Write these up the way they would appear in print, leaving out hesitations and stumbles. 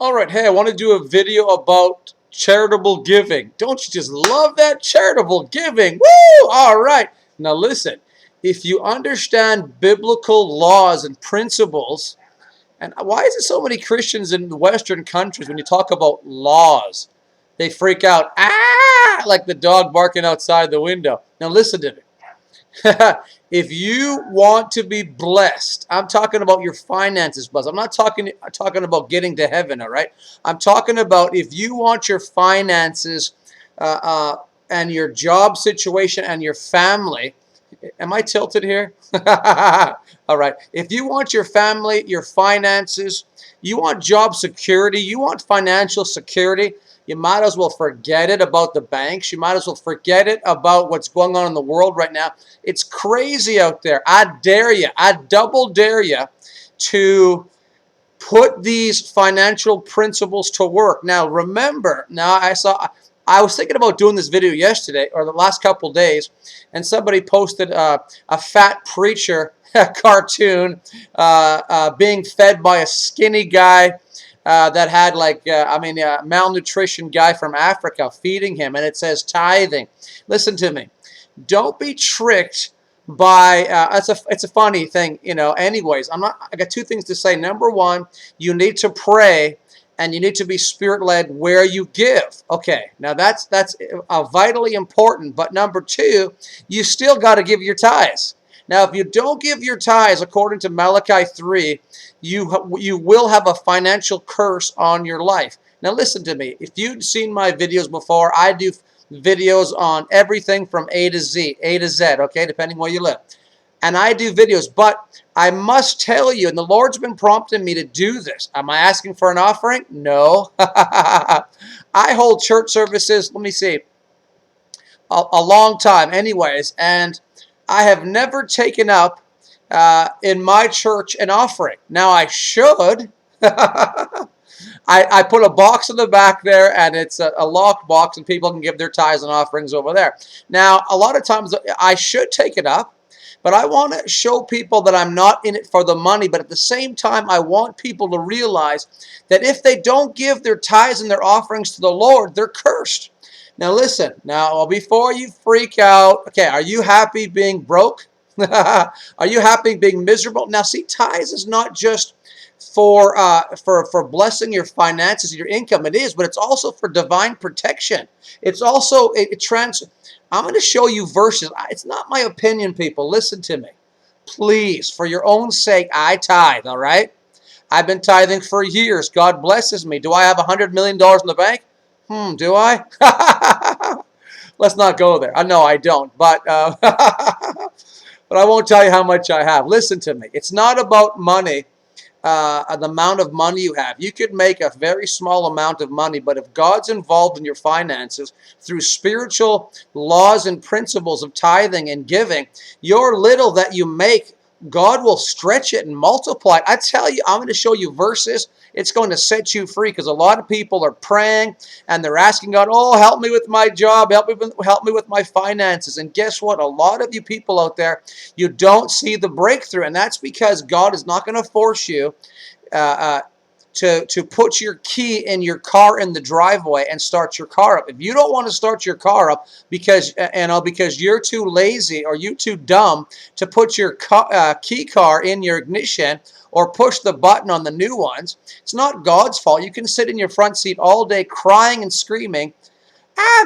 All right, hey, I want to do a video about charitable giving. Don't you just love that charitable giving? Woo! All right. Now listen, if you understand biblical laws and principles, and why is it so many Christians in the Western countries, when you talk about laws, they freak out, like the dog barking outside the window. Now listen to me. If you want to be blessed, I'm talking about your finances blessed. I'm not talking about getting to heaven, all right? I'm talking about if you want your finances and your job situation and your family. Am I tilted here? All right. If you want your family, your finances, you want job security, you want financial security, you might as well forget it about the banks. You might as well forget it about what's going on in the world right now. It's crazy out there. I dare you, I double dare you to put these financial principles to work. Now, remember, I was thinking about doing this video yesterday or the last couple of days, and somebody posted a fat preacher cartoon being fed by a skinny guy that had malnutrition guy from Africa feeding him, and it says tithing. Listen to me. Don't be tricked by it's a funny thing, anyways. I got two things to say. Number one, you need to pray and you need to be spirit-led where you give. Okay, now that's vitally important. But number two, you still got to give your tithes. Now, if you don't give your tithes, according to Malachi 3, you will have a financial curse on your life. Now, listen to me. If you've seen my videos before, I do videos on everything from A to Z, okay, depending where you live. And I do videos, but I must tell you, and the Lord's been prompting me to do this. Am I asking for an offering? No. I hold church services, let me see, a long time anyways, and I have never taken up in my church an offering. Now I should. I put a box in the back there, and it's a locked box, and people can give their tithes and offerings over there. Now, a lot of times I should take it up, but I want to show people that I'm not in it for the money, but at the same time, I want people to realize that if they don't give their tithes and their offerings to the Lord, they're cursed. Now listen, before you freak out, okay, are you happy being broke? Are you happy being miserable? Now see, tithes is not just for blessing your finances, your income. It is, but it's also for divine protection. It's also I'm going to show you verses. It's not my opinion, people. Listen to me. Please, for your own sake, I tithe, all right? I've been tithing for years. God blesses me. Do I have $100 million in the bank? Do I? Let's not go there. No, I don't. But but I won't tell you how much I have. Listen to me. It's not about money. The amount of money you have. You could make a very small amount of money, but if God's involved in your finances through spiritual laws and principles of tithing and giving, your little that you make, God will stretch it and multiply it. I tell you, I'm going to show you verses. It's going to set you free, because a lot of people are praying and they're asking God, oh, help me with my job, help me with my finances. And guess what? A lot of you people out there, you don't see the breakthrough, and that's because God is not going to force you to put your key in your car in the driveway and start your car up. If you don't want to start your car up because you're too lazy or you too dumb to put your key car in your ignition or push the button on the new ones, it's not God's fault. You can sit in your front seat all day crying and screaming,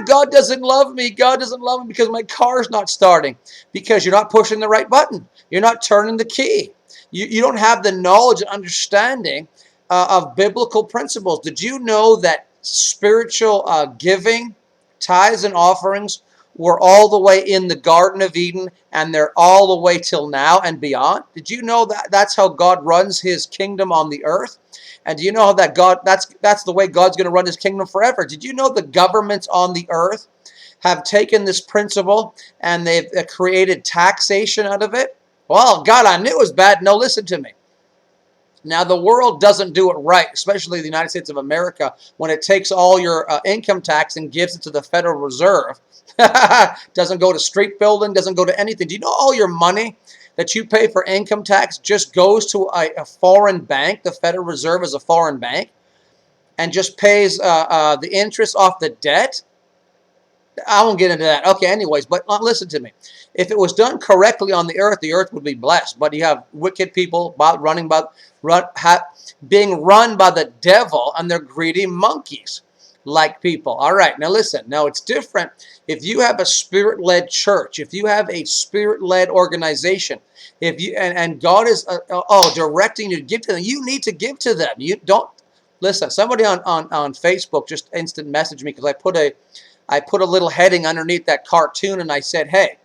God doesn't love me. God doesn't love me because my car's not starting. Because you're not pushing the right button. You're not turning the key. You don't have the knowledge and understanding of biblical principles. Did you know that spiritual giving, tithes and offerings were all the way in the Garden of Eden, and they're all the way till now and beyond? Did you know that that's how God runs his kingdom on the earth? And do you know that that's the way God's going to run his kingdom forever? Did you know the governments on the earth have taken this principle and they've created taxation out of it? Well, God, I knew it was bad. No, listen to me. Now, the world doesn't do it right, especially the United States of America, when it takes all your income tax and gives it to the Federal Reserve. Doesn't go to street building, doesn't go to anything. Do you know all your money that you pay for income tax just goes to a foreign bank? The Federal Reserve is a foreign bank. and just pays the interest off the debt. I won't get into that. Okay, anyways, but listen to me. If it was done correctly on the earth would be blessed. But you have wicked people being run by the devil, and they're greedy monkeys like people. All right, now listen. Now it's different if you have a spirit-led church, if you have a spirit-led organization, if you and God is directing you to give to them. You need to give to them. You don't listen. Somebody on Facebook just instant messaged me because I put a little heading underneath that cartoon, and I said, hey,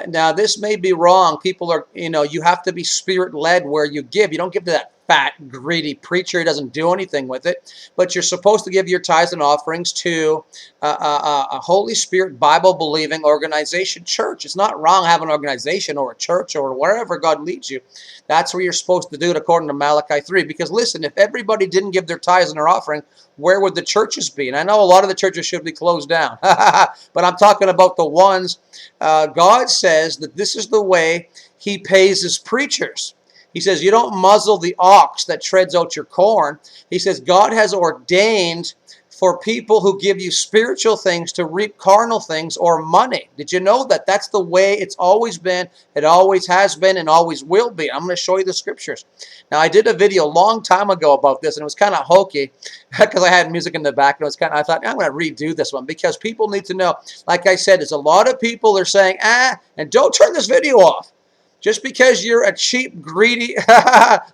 now this may be wrong. People are, you have to be spirit-led where you give. You don't give to that fat, greedy preacher who doesn't do anything with it. But you're supposed to give your tithes and offerings to a Holy Spirit, Bible-believing organization, church. It's not wrong to have an organization or a church or wherever God leads you. That's where you're supposed to do it according to Malachi 3. Because listen, if everybody didn't give their tithes and their offering, where would the churches be? And I know a lot of the churches should be closed down. But I'm talking about the ones, God says that this is the way he pays his preachers. He says, you don't muzzle the ox that treads out your corn. He says, God has ordained for people who give you spiritual things to reap carnal things or money. Did you know that? That's the way it's always been. It always has been and always will be. I'm going to show you the scriptures. Now, I did a video a long time ago about this, and it was kind of hokey because I had music in the back, and I thought, I'm going to redo this one because people need to know. Like I said, there's a lot of people that are saying, and don't turn this video off. Just because you're a cheap, greedy,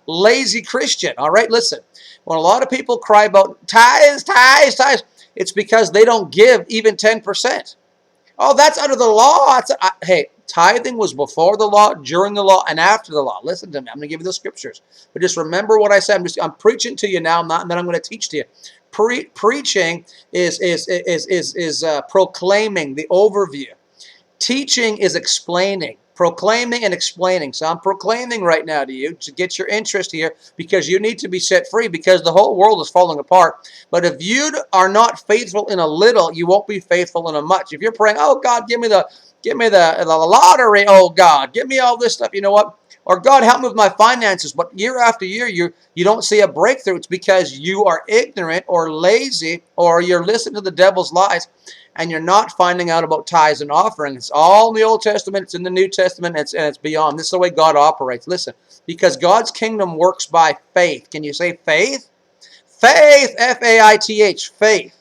lazy Christian. All right, listen. When a lot of people cry about tithes, it's because they don't give even 10%. Oh, that's under the law. Hey, tithing was before the law, during the law, and after the law. Listen to me. I'm going to give you the scriptures. But just remember what I said. I'm preaching to you now, and then I'm going to teach to you. Preaching is proclaiming the overview. Teaching is explaining. Proclaiming and explaining. So I'm proclaiming right now to you to get your interest here because you need to be set free because the whole world is falling apart. But if you are not faithful in a little, you won't be faithful in a much. If you're praying, oh God, give me the lottery, oh God, give me all this stuff, you know what? Or God, help me with my finances. But year after year, you don't see a breakthrough. It's because you are ignorant or lazy or you're listening to the devil's lies. And you're not finding out about tithes and offerings. It's all in the Old Testament. It's in the New Testament. And it's beyond. This is the way God operates. Listen, because God's kingdom works by faith. Can you say faith? Faith, F-A-I-T-H, faith.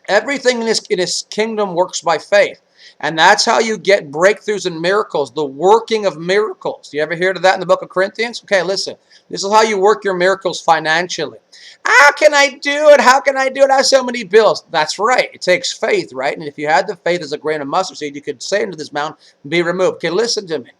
Everything in his kingdom works by faith. And that's how you get breakthroughs and miracles, the working of miracles. You ever hear of that in the book of Corinthians? Okay, listen. This is how you work your miracles financially. How can I do it? How can I do it? I have so many bills. That's right. It takes faith, right? And if you had the faith as a grain of mustard seed, you could say into this mountain, be removed. Okay, listen to me.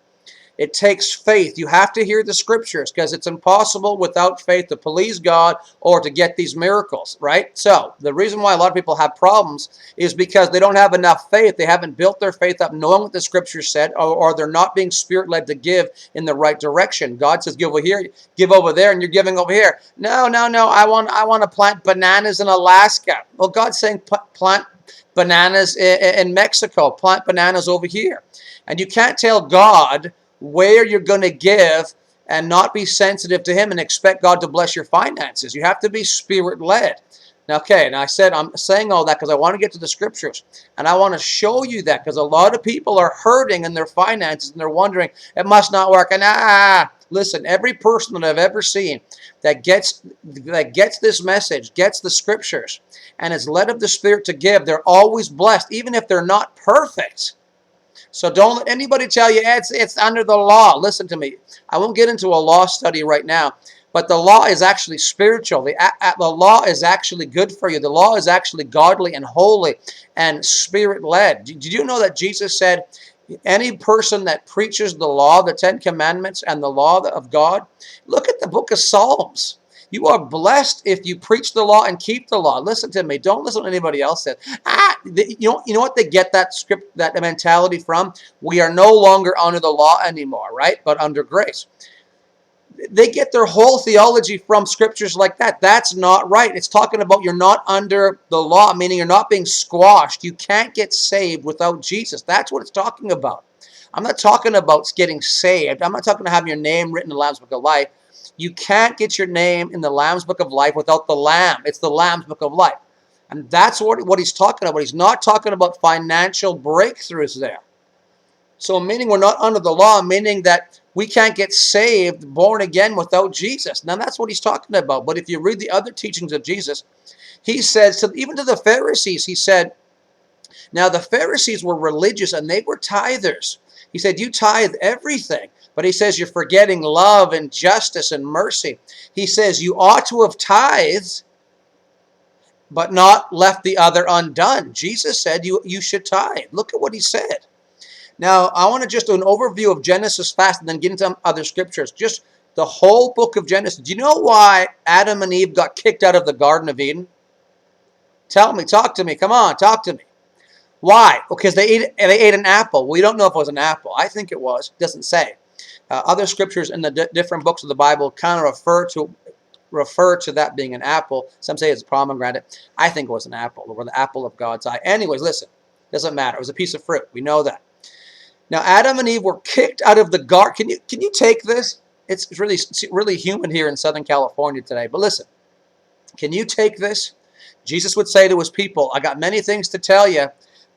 It takes faith. You have to hear the scriptures because it's impossible without faith to please God or to get these miracles, right? So the reason why a lot of people have problems is because they don't have enough faith. They haven't built their faith up knowing what the scriptures said, or they're not being spirit-led to give in the right direction. God says, give over here, give over there, and you're giving over here. No. I want to plant bananas in Alaska. Well, God's saying plant bananas in Mexico. Plant bananas over here. And you can't tell God where you're going to give and not be sensitive to him and expect God to bless your finances. You have to be spirit-led. Now, okay, and I'm saying all that because I want to get to the scriptures. And I want to show you that because a lot of people are hurting in their finances and they're wondering, it must not work. And listen, every person that I've ever seen that gets this message, gets the scriptures, and is led of the Spirit to give, they're always blessed, even if they're not perfect. So don't let anybody tell you it's under the law. Listen to me. I won't get into a law study right now, but the law is actually spiritual. The law is actually good for you. The law is actually godly and holy and spirit-led. Did you know that Jesus said, any person that preaches the law, the 10 Commandments, and the law of God, look at the book of Psalms. You are blessed if you preach the law and keep the law. Listen to me. Don't listen to anybody else say. You know what they get that mentality from? We are no longer under the law anymore, right? But under grace. They get their whole theology from scriptures like that. That's not right. It's talking about you're not under the law, meaning you're not being squashed. You can't get saved without Jesus. That's what it's talking about. I'm not talking about getting saved. I'm not talking about having your name written in the Lamb's Book of Life. You can't get your name in the Lamb's Book of Life without the Lamb. It's the Lamb's Book of Life. And that's what he's talking about. He's not talking about financial breakthroughs there. So meaning we're not under the law, meaning that we can't get saved, born again without Jesus. Now that's what he's talking about. But if you read the other teachings of Jesus, he says, even to the Pharisees, he said, now the Pharisees were religious and they were tithers. He said, you tithe everything. But he says, you're forgetting love and justice and mercy. He says, you ought to have tithed, but not left the other undone. Jesus said you should tithe. Look at what he said. Now, I want to just do an overview of Genesis fast and then get into other scriptures. Just the whole book of Genesis. Do you know why Adam and Eve got kicked out of the Garden of Eden? Tell me, talk to me. Come on, talk to me. Why? Because they ate an apple. We don't know if it was an apple. I think it was. It doesn't say. Other scriptures in the different books of the Bible kind of refer to that being an apple. Some say it's a pomegranate. I think it was an apple, or the apple of God's eye. Anyways, listen. Doesn't matter. It was a piece of fruit. We know that. Now, Adam and Eve were kicked out of the garden. Can you take this? It's really humid here in Southern California today. But listen, can you take this? Jesus would say to his people, I got many things to tell you,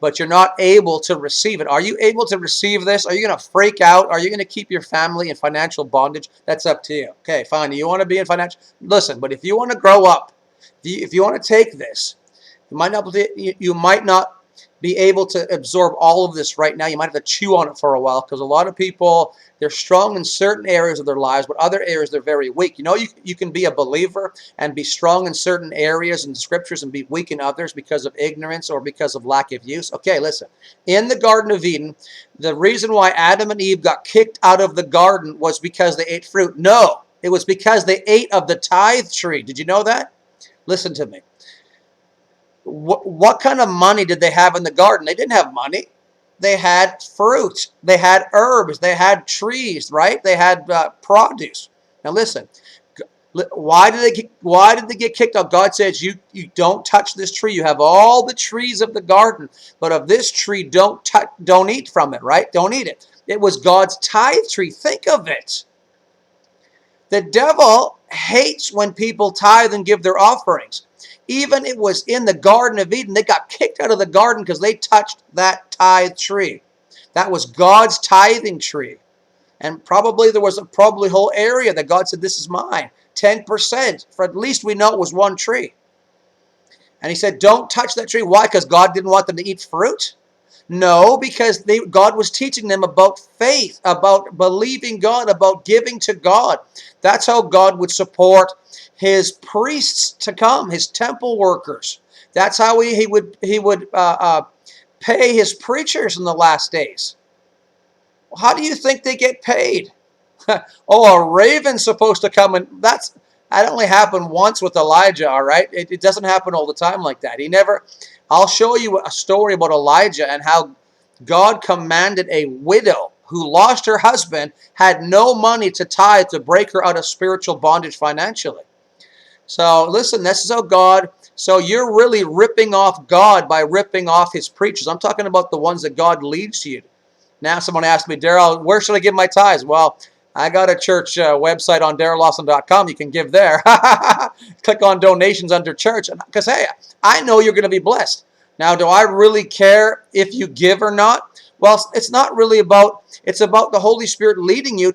but you're not able to receive it. Are you able to receive this? Are you going to freak out? Are you going to keep your family in financial bondage? That's up to you. Okay, fine. You want to be in financial? Listen, but if you want to grow up, if you want to take this, you might not be able to absorb all of this right now. You might have to chew on it for a while, because a lot of people, they're strong in certain areas of their lives, but other areas they're very weak. You know, you can be a believer and be strong in certain areas in the scriptures and be weak in others because of ignorance or because of lack of use. Okay, listen. In the Garden of Eden, the reason why Adam and Eve got kicked out of the garden was because they ate fruit. No, it was because they ate of the tithe tree. Did you know that? Listen to me. What kind of money did they have in the garden? They didn't have money. They had fruit. They had herbs. They had trees, right? They had produce. Now listen, why did they get kicked out? God says you don't touch this tree. You have all the trees of the garden, but of this tree don't eat from it, right? Don't eat it. It was God's tithe tree. Think of it. The devil hates when people tithe and give their offerings. Even it was in the Garden of Eden, they got kicked out of the garden because they touched that tithe tree. That was God's tithing tree. And probably there was a whole area that God said, this is mine. 10%. For at least we know it was one tree. And he said, don't touch that tree. Why? Because God didn't want them to eat fruit? No, because God was teaching them about faith, about believing God, about giving to God. That's how God would support his priests to come, his temple workers. That's how he would pay his preachers in the last days. How do you think they get paid? Oh, a raven's supposed to come, and that only happened once with Elijah, all right? It doesn't happen all the time like that. I'll show you a story about Elijah and how God commanded a widow who lost her husband, had no money to tithe to break her out of spiritual bondage financially. So listen, this is how God, so you're really ripping off God by ripping off his preachers. I'm talking about the ones that God leads you. Now someone asked me, Daryl, where should I give my tithes? Well, I got a church website on darylawson.com. You can give there. Click on donations under church. Because, hey, I know you're going to be blessed. Now, do I really care if you give or not? Well, it's not really about, it's about the Holy Spirit leading you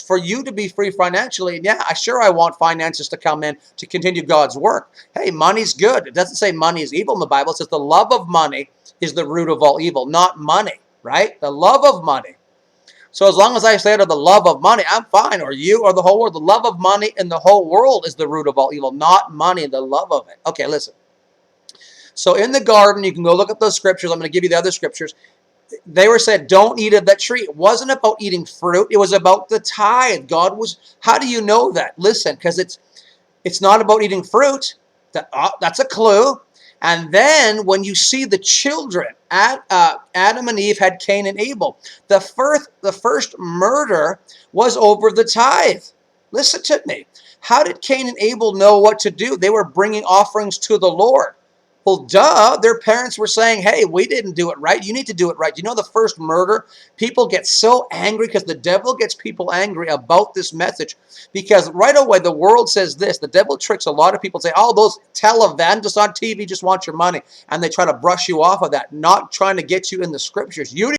for you to be free financially. And yeah, I want finances to come in to continue God's work. Hey, money's good. It doesn't say money is evil in the Bible. It says the love of money is the root of all evil, not money, right? The love of money. So as long as I stay out of the love of money, I'm fine. Or you or the whole world. The love of money in the whole world is the root of all evil, not money, the love of it. Okay, listen. So in the garden, you can go look at those scriptures. I'm going to give you the other scriptures. They were said, don't eat of that tree. It wasn't about eating fruit. It was about the tithe. How do you know that? Listen, because it's not about eating fruit. That's a clue. And then when you see the children, Adam and Eve had Cain and Abel. The first murder was over the tithe. Listen to me. How did Cain and Abel know what to do? They were bringing offerings to the Lord. Well, duh, their parents were saying, hey, we didn't do it right. You need to do it right. You know, the first murder, people get so angry because the devil gets people angry about this message, because right away the world says this. The devil tricks a lot of people, say, oh, those televangelists on TV just want your money. And they try to brush you off of that, not trying to get you in the scriptures. You